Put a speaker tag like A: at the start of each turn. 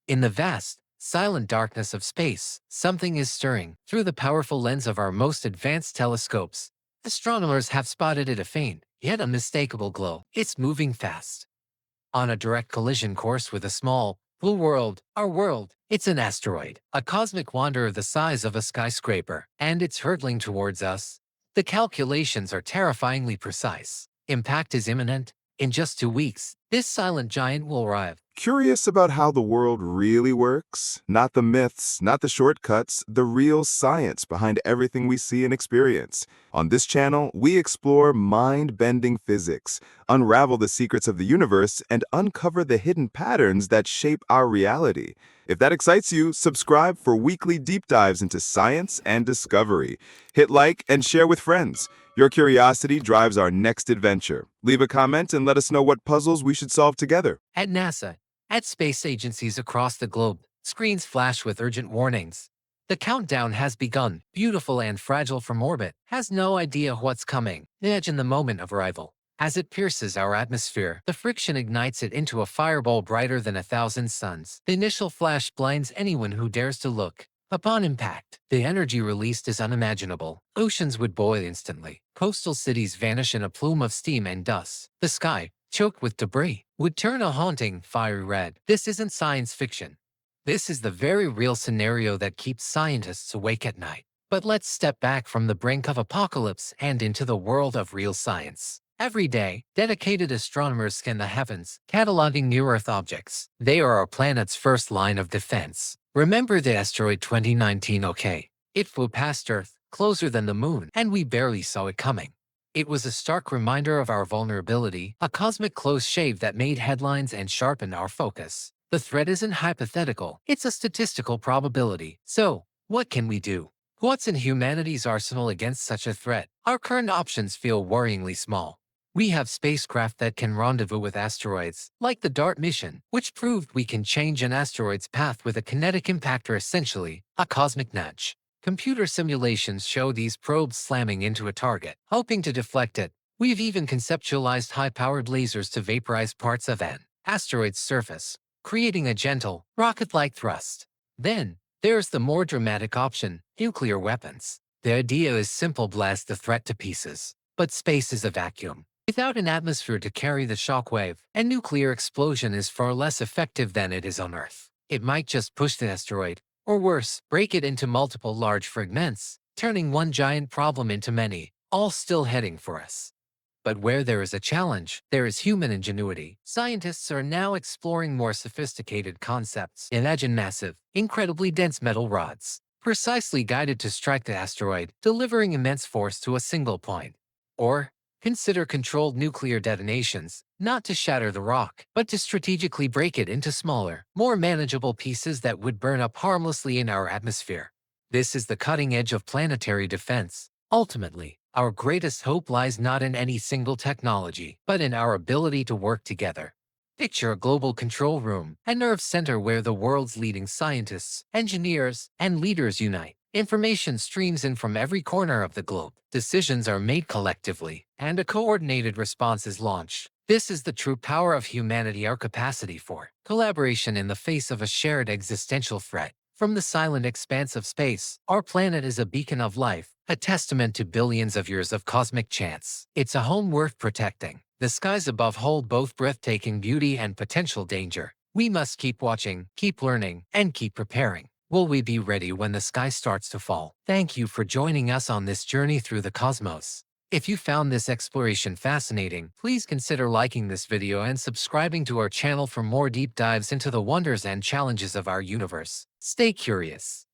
A: In the vast, silent darkness of space, something is stirring. Through the powerful lens of our most advanced telescopes, astronomers have spotted it a faint, yet unmistakable glow. It's moving fast, on a direct collision course with a small, blue world, our world. It's an asteroid, a cosmic wanderer the size of a skyscraper, and it's hurtling towards us. The calculations are terrifyingly precise. Impact is imminent. In just 2 weeks, this silent giant will arrive.
B: Curious about how the world really works? Not the myths, not the shortcuts, the real science behind everything we see and experience. On this channel, we explore mind-bending physics, unravel the secrets of the universe, and uncover the hidden patterns that shape our reality. If that excites you, subscribe for weekly deep dives into science and discovery. Hit like and share with friends. Your curiosity drives our next adventure. Leave a comment and let us know what puzzles we should solve together.
A: At NASA, at space agencies across the globe, screens flash with urgent warnings. The countdown has begun. Beautiful and fragile from orbit, has no idea what's coming. Imagine the moment of arrival. As it pierces our atmosphere, the friction ignites it into a fireball brighter than 1,000 suns. The initial flash blinds anyone who dares to look. Upon impact, the energy released is unimaginable. Oceans would boil instantly. Coastal cities vanish in a plume of steam and dust. The sky, choked with debris, would turn a haunting, fiery red. This isn't science fiction. This is the very real scenario that keeps scientists awake at night. But let's step back from the brink of apocalypse and into the world of real science. Every day, dedicated astronomers scan the heavens, cataloging near-Earth objects. They are our planet's first line of defense. Remember the asteroid 2019, okay? It flew past Earth, closer than the moon, and we barely saw it coming. It was a stark reminder of our vulnerability, a cosmic close shave that made headlines and sharpened our focus. The threat isn't hypothetical, it's a statistical probability. So, what can we do? What's in humanity's arsenal against such a threat? Our current options feel worryingly small. We have spacecraft that can rendezvous with asteroids, like the DART mission, which proved we can change an asteroid's path with a kinetic impactor, essentially a cosmic nudge. Computer simulations show these probes slamming into a target, hoping to deflect it. We've even conceptualized high-powered lasers to vaporize parts of an asteroid's surface, creating a gentle, rocket-like thrust. Then, there's the more dramatic option, nuclear weapons. The idea is simple: blast the threat to pieces. But space is a vacuum. Without an atmosphere to carry the shockwave, a nuclear explosion is far less effective than it is on Earth. It might just push the asteroid, or worse, break it into multiple large fragments, turning one giant problem into many, all still heading for us. But where there is a challenge, there is human ingenuity. Scientists are now exploring more sophisticated concepts. Imagine massive, incredibly dense metal rods, precisely guided to strike the asteroid, delivering immense force to a single point. Or, consider controlled nuclear detonations, not to shatter the rock, but to strategically break it into smaller, more manageable pieces that would burn up harmlessly in our atmosphere. This is the cutting edge of planetary defense. Ultimately, our greatest hope lies not in any single technology, but in our ability to work together. Picture a global control room, a nerve center where the world's leading scientists, engineers, and leaders unite. Information streams in from every corner of the globe. Decisions are made collectively, and a coordinated response is launched. This is the true power of humanity, our capacity for collaboration in the face of a shared existential threat. From the silent expanse of space, our planet is a beacon of life, a testament to billions of years of cosmic chance. It's a home worth protecting. The skies above hold both breathtaking beauty and potential danger. We must keep watching, keep learning, and keep preparing. Will we be ready when the sky starts to fall? Thank you for joining us on this journey through the cosmos. If you found this exploration fascinating, please consider liking this video and subscribing to our channel for more deep dives into the wonders and challenges of our universe. Stay curious.